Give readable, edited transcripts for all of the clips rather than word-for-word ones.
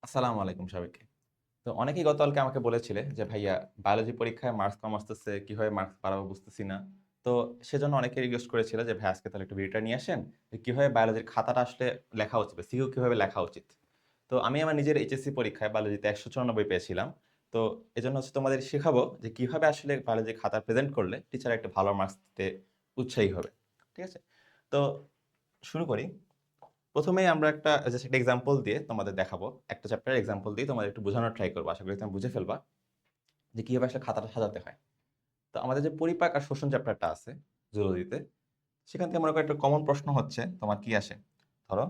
আসসালামু আলাইকুম সবাইকে। তো অনেকেই গতকালকে আমাকে বলেছিলে যে, "ভাইয়া বায়োলজি পরীক্ষায় মার্কস কম আসতেছে, কিভাবে মার্কস বাড়াবো বুঝতেছি না।" তো সেজন্য অনেকে রিকোয়েস্ট করেছিল যে, "ভাই আজকে তাহলে একটু ভিডিওটা নিয়ে আসেন। যে কিভাবে বায়োলজির খাতাটা আসলে লেখা উচিত বা সিকিউ কিভাবে লেখা উচিত?" তো আমি আমার নিজের এইচএসসি পরীক্ষায় বায়োলজিতে ১৯৪ পেয়েছিলাম। তো এজন্য হচ্ছে তোমাদের শেখাবো যে কিভাবে আসলে বায়োলজির খাতা প্রেজেন্ট করলে টিচার একটা ভালো মার্কস দিতে উৎসাহী হবে। ঠিক আছে? তো শুরু করি। ১ম এই আমরা একটা জাস্ট একটা এক্সাম্পল দিয়ে তোমাদের দেখাবো। একটা চ্যাপ্টারের এক্সাম্পল দিয়ে তোমাদের একটু বোঝানোর ট্রাই করব। আশা করি তোমরা বুঝে ফেলবা যে কিভাবে আসলে খাতাটা সাজাতে হয়। তো আমাদের যে পরিপাক আর শোষণ চ্যাপ্টারটা আছে জুলজিতে, সেখান থেকে মনে করো একটা কমন প্রশ্ন হচ্ছে তোমার কি আসে? ধরো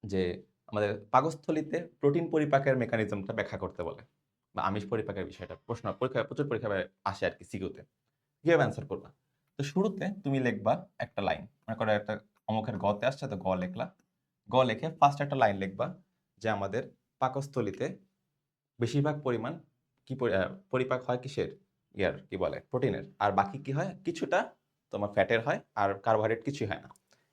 যে আমাদের পাকস্থলীতে প্রোটিন পরিপাকের মেকানিজমটা ব্যাখ্যা করতে বলে বা আমিষ পরিপাকের বিষয়টা প্রশ্ন পরীক্ষায় প্রচুর পরীক্ষায় আসে আরকি সিকিউতে। কিভাবে অ্যান্সার করবা? তো শুরুতে তুমি লিখবা একটা লাইন। মনে করো একটা অমুকের গতে আসছে তো লিখলা। লিখে ফার্স্ট একটা লাইন লিখবা যে আমাদের পাকস্থলীতে বেশিরভাগ পরিমাণ কি পরিপাক হয় কিসের? কি বলে? প্রোটিনের। আর বাকি কি হয়? কিছুটা তোমার ফ্যাটের হয় আর কার্বোহাইড্রেট কিছুই হয় না।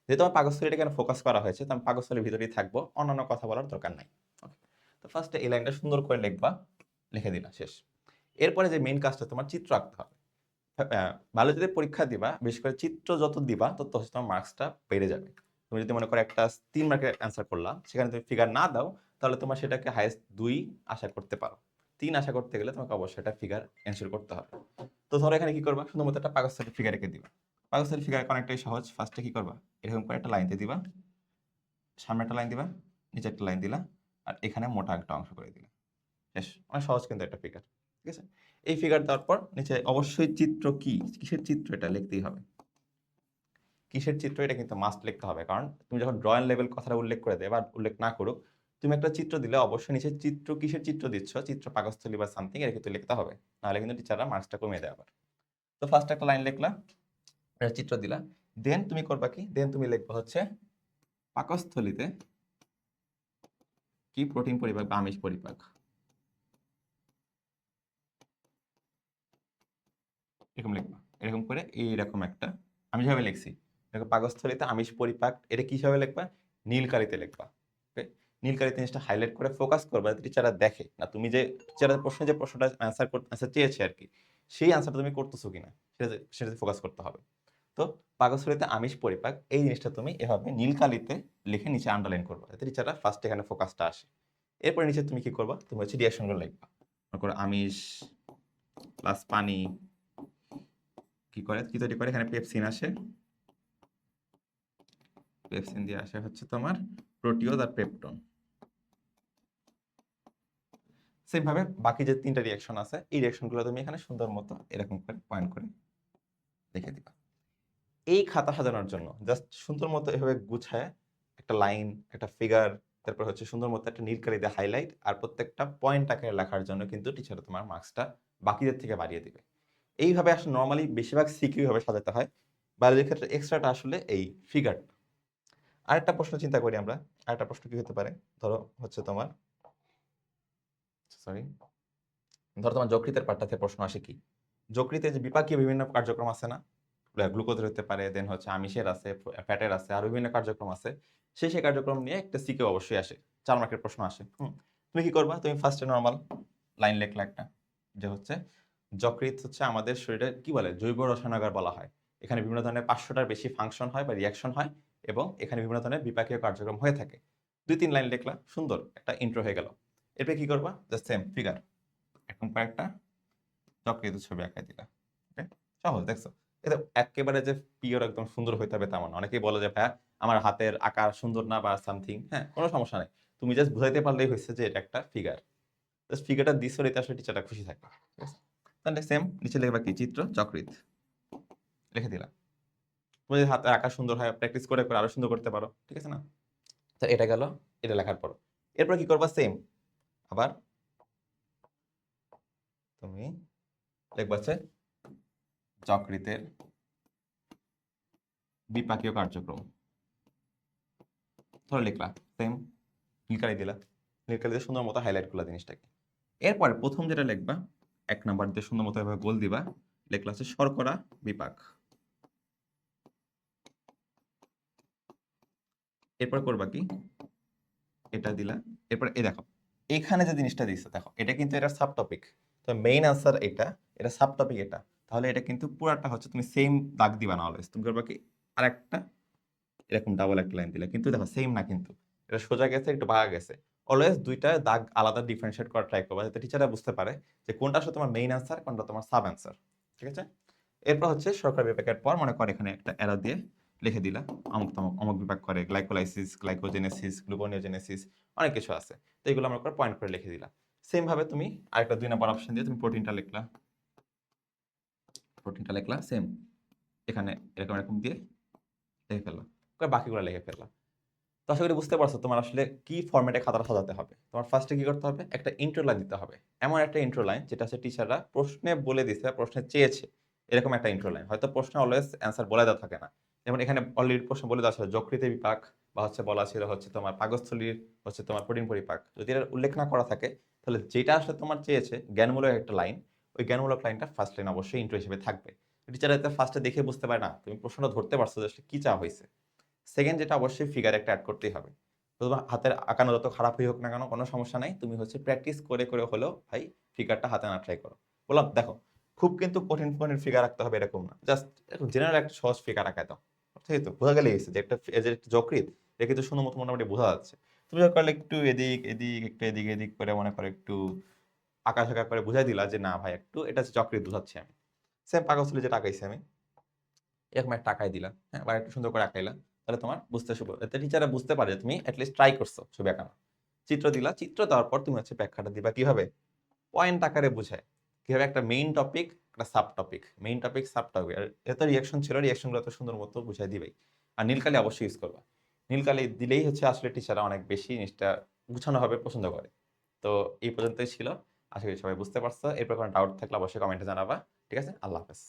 যেহেতু আমার পাকস্থলীটা এখানে ফোকাস করা হয়েছে, তো আমি পাকস্থলীর ভিতরেই থাকবো। অন্যান্য কথা বলার দরকার নাই। ওকে। তো ফার্স্টে এই লাইনটা সুন্দর করে লিখবা। লিখে দিলা শেষ। এরপরে যে মেইন কাজটা তোমার চিত্র আঁকতে হবে। বায়োলজিতে পরীক্ষা দিবা, বিশেষ করে চিত্র যত দিবা তত হচ্ছে তোমার মার্কসটা বেড়ে যাবে। তুমি যদি মনে করো একটা ৩ মার্কের অ্যান্সার করলা, সেখানে তুমি ফিগার না দাও, তাহলে তোমার সেটাকে হাইয়েস্ট ২ আশা করতে পারো। ৩ আশা করতে গেলে তোমাকে অবশ্যই একটা ফিগার এনশিওর করতে হবে। তো ধরো এখানে কি করবা? শুধুমাত্র একটা পাকস্থলীর ফিগার এঁকে দিবা। পাকস্থলীর ফিগার অনেকটাই সহজ। ফার্স্টে কি করবা? এরকম করে একটা লাইন দিয়ে দিবা। সামনে একটা লাইন দিবা, নিচে একটা লাইন দিলা, আর এখানে মোটা একটা অংশ করে দিলা। শেষ। অনেক সহজ কিন্তু একটা ফিগার। ঠিক আছে? এই ফিগার দেওয়ার পর নিচে অবশ্যই চিত্র কি? কিসের চিত্র এটা লিখতেই হবে। কিসের চিত্র এটা কিন্তু মাস্ট লিখতে হবে। কারণ তুমি যখন ড্রয়িং লেভেল কথাটা উল্লেখ করে দেবে বা উল্লেখ না করুক, তুমি একটা চিত্র দিলে অবশ্যই নিচে চিত্র কিসের চিত্র দিচ্ছ, চিত্র পাকস্থলী বা সামথিং এটা কিন্তু লিখতে হবে। নাহলে কিন্তু টিচাররা মার্কসটা কমিয়ে দেয় আবার। তো ফার্স্ট একটা লাইন লিখলা, একটা চিত্র দিলা। দেন তুমি করবা কি? দেন তুমি লিখবা হচ্ছে পাকস্থলীতে কি প্রোটিন পরিপাক বা আমিষ পরিপাক। এরকম লিখবা। এরকম করে এইরকম একটা আমি যেভাবে লিখছি। দেখো পাকস্থলীতে আমিষ পরিপাক এটা কি হিসাবে লিখবা? নীল কালিতে লিখবা। ওকে? নীল কালিতে জিনিসটা হাইলাইট করে ফোকাস করবা যাতে টিচাররা দেখে। না তুমি যে টিচারের প্রশ্নে যে প্রশ্নটা অ্যান্সার চেয়েছে আরকি। সেই অ্যান্সারটা তুমি করতেছো কিনা সেটাতে ফোকাস করতে হবে। তো পাকস্থলীতে আমিষ পরিপাক এই জিনিসটা তুমি এভাবে নীল কালিতে লিখে নিচে আন্ডারলাইন করবা। যাতে টিচাররা ফার্স্ট এখানে ফোকাসটা আসে। এরপরে নিচে তুমি কি করবা? তুমি হচ্ছে রিঅ্যাকশন গুলো লিখবা। মনে করো আমিষ প্লাস পানি কি তৈরি করে? এখানে পেপসিন আসে। পেপসিন দিয়ে আসে হচ্ছে তোমার প্রোটিওজ আর পেপটোন। সেম ভাবে বাকি যে ৩ টা রিঅ্যাকশন আছে, এই রিঅ্যাকশন গুলো তুমি এখানে সুন্দর মতো এরকম করে পয়েন্ট করে লিখে দিবা। এই খাতা সাজানোর জন্য জাস্ট সুন্দর মতো এভাবে গুছায় একটা লাইন, একটা ফিগার, তারপর হচ্ছে সুন্দর মতো একটা নীল কালি দিয়ে হাইলাইট আর প্রত্যেকটা পয়েন্ট আকারে লেখার জন্য কিন্তু টিচার তোমার মার্কসটা বাকিদের থেকে বাড়িয়ে দিবে। এইভাবে আসলে নরমালি বেশিরভাগ সিকিউ ভাবে সাজাতে হয়। বায়োলজির ক্ষেত্রে এক্সট্রাটা আসলে এই ফিগারটা। আরেকটা প্রশ্ন চিন্তা করি আমরা। আরেকটা প্রশ্ন কি হতে পারে? ধরো হচ্ছে তোমার সরি, ধরো তোমার যকৃতের পার্টটা থেকে প্রশ্ন আসে কি? যকৃতে যে বিপাকীয় বিভিন্ন কার্যক্রম আছে না? গ্লুকোজের হতে পারে, দেন হচ্ছে আমিষের আছে, ফ্যাটের আছে, আরো বিভিন্ন কার্যক্রম আছে। সেই কার্যক্রম নিয়ে একটা সিকিউ অবশ্যই আসে। ৪ মার্কের প্রশ্ন আসে। তুমি কি করবা? তুমি ফার্স্টে নরমাল লাইন লেখলা একটা। যে হচ্ছে যকৃৎ হচ্ছে আমাদের শরীরের কি বলে? জৈব রসায়নাগার বলা হয়। এখানে বিভিন্ন ধরনের ৫০০ টার বেশি ফাংশন হয় বা রিঅ্যাকশন হয় এবং এখানে বিভিন্ন ধরনের বিপাকীয় কার্যক্রম হয়ে থাকে। ২-৩ লাইন লিখলা, সুন্দর একটা ইন্ট্রো হয়ে গেল। এরপরে কি করবা? Just same figure. এরকম কয়েকটা চক্রিত ছবি আঁকাই দিলা। ওকে? সহজ দেখছো? এটা এক্কেবারে যে পিওর একদম সুন্দর হইতে হবে তেমন না। অনেকেই বলে যে, "ভাইয়া আমার হাতের আকার সুন্দর না বা সামথিং।" হ্যাঁ? কোন সমস্যা নাই। তুমি জাস্ট বুঝাইতে পারলেই হইছে যে এটা একটা ফিগার। জাস্ট ফিগারটা দিছো এতে আসলে টিচাররা খুশি থাকবে। ঠিক আছে? তাহলে সেম নিচে লিখবা কি? চিত্র, যকৃৎ। লিখে দিলা। তুমি যদি হাতের আঁকা সুন্দর হয় প্র্যাকটিস করে আরো সুন্দর করতে পারো। ঠিক আছে না? তো এটা গেল এটা লেখার পর। এরপর কি করবা? সেম আবার তুমি লিখবা হচ্ছে যকৃতের বিপাকীয় কার্যক্রম। ধরো লিখলা। সেম নীলকালি দিলা। নীলকালি দিয়ে সুন্দর মতো হাইলাইট করলা জিনিসটাকে। এরপরে ১ম যেটা লিখবা, ১ নাম্বার দিয়ে সুন্দর মতো এভাবে গোল দিবা। লিখলা হচ্ছে শর্করা বিপাক। এরপর করবা কি? এটা দিলা। এরপর এই দেখো এখানে যে জিনিসটা দিচ্ছে দেখো এটা কিন্তু এটা সাব টপিক, তো মেইন আনসার এটা সাব টপিক এটা, তাহলে এটা কিন্তু পুরাটা হচ্ছে তুমি সেম দাগ দিবা না অলওয়েজ, তুমি করবা কি আরেকটা এরকম ডাবল একটা লাইন দিলে, কিন্তু দেখো সেম না, কিন্তু এটা সোজা গেছে একটু বাঁকা গেছে, অলওয়েজ দুইটা দাগ আলাদা ডিফারেন্সিয়েট করা ট্রাই করবা যাতে টিচাররা বুঝতে পারে যে কোনটা আসলে তোমার মেইন আনসার কোনটা তোমার সাব আনসার। ঠিক আছে, এরপর হচ্ছে সরকারি বিভাগের পর মনে করো এখানে একটা অ্যারো দিয়ে লিখে দিলা অমুক তমুক অমুক বিভাগ করে গ্লাইকোলাইসিস, গ্লাইকোজেনেসিস, গ্লুকোনিওজেনেসিস, অনেক কিছু আছে, তো এগুলো আমরা করে পয়েন্ট করে লিখে দিলা। সেম ভাবে তুমি আরেকটা 2 নম্বর অপশন দিয়ে তুমি প্রোটিনটা লিখলা সেম এখানে এরকম এরকম দিয়ে লিখে ফেললা, বাকিগুলো লিখে ফেললা। তো আশা করি বুঝতে পারছো তোমার আসলে কি ফরম্যাটে খাতাটা সাজাতে হবে। তোমার ফার্স্টে কি করতে হবে, একটা ইন্ট্রো লাইন দিতে হবে, এমন একটা ইন্ট্রো লাইন যেটা হচ্ছে টিচাররা প্রশ্নে বলে দিছে, প্রশ্নে চেয়েছে এরকম একটা ইন্ট্রো লাইন, হয়তো প্রশ্নে অলওয়েজ অ্যান্সার বলে দেওয়া থাকে না, যেমন এখানে অলরেডি প্রশ্ন বলে দেওয়া ছিল যকৃতের বিপাক, বা হচ্ছে বলা ছিল হচ্ছে তোমার পাকস্থলীর হচ্ছে তোমার প্রোটিন পরিপাক, যদি এর উল্লেখ না করা থাকে তাহলে যেটা আসলে তোমার চেয়েছে জ্ঞানমূলক একটা লাইন, ওই জ্ঞানমূলক লাইনটা ফার্স্ট লাইন অবশ্যই ইন্ট্রো হিসেবে থাকবে। টিচার যাতে ফার্স্টে দেখে বুঝতে পারে না তুমি প্রশ্নটা ধরতে পারছো যে আসলে কি চাওয়া হয়েছে। সেকেন্ড যেটা অবশ্যই ফিগার একটা অ্যাড করতেই হবে, তো তোমার হাতের আঁকানো যত খারাপই হোক না কেন কোনো সমস্যা নাই, তুমি হচ্ছে প্র্যাকটিস করে করে হলেও ভাই ফিগারটা হাতে না ট্রাই করো। বললাম দেখো খুব কিন্তু কঠিন কঠিন ফিগার আঁকতে হবে এরকম না, জাস্ট জেনারেল একটা সহজ ফিগার আঁকায় দাও, ঠিক তো বোঝা গেলে গেছে যে একটা যে একটা যকৃৎ এটা কিন্তু সুন্দর মতো মোটামুটি বোঝা যাচ্ছে। তুমি যখন করলে একটু এদিক এদিক একটু এদিক এদিক করে মনে করো একটু আঁকা ঝাঁকা করে বুঝাই দিলা যে না ভাই একটু এটা হচ্ছে যকৃৎ বোঝাচ্ছি আমি, সেম পাকস্থলী যেটা আঁকাইছি আমি এরকম একটা আঁকাই দিলা, হ্যাঁ বা একটু সুন্দর করে আঁকাইলা, তাহলে তোমার বুঝতে শুরু এতে টিচাররা বুঝতে পারে যে তুমি অ্যাটলিস্ট ট্রাই করছো ছবি আঁকানো। চিত্র দিলা, চিত্র দেওয়ার পর তুমি হচ্ছে ব্যাখ্যাটা দিবা কিভাবে, পয়েন্ট আকারে বুঝায় কিভাবে একটা মেইন টপিক একটা sub topic, main topic sub topic, আর এত রিয়াকশন ছিল রিয়াকশনগুলো এত সুন্দর মতো বুঝাই দিবেই। আর নীলকালি অবশ্যই ইউজ করবা, নীলকালি দিলেই হচ্ছে আসলে টিচাররা অনেক বেশি জিনিসটা গুছানোভাবে পছন্দ করে। তো এই পর্যন্তই ছিল, আশা করি সবাই বুঝতে পারছো, এরপর কোনো ডাউট থাকলে অবশ্যই কমেন্টে জানাবা। ঠিক আছে, আল্লাহ হাফেজ।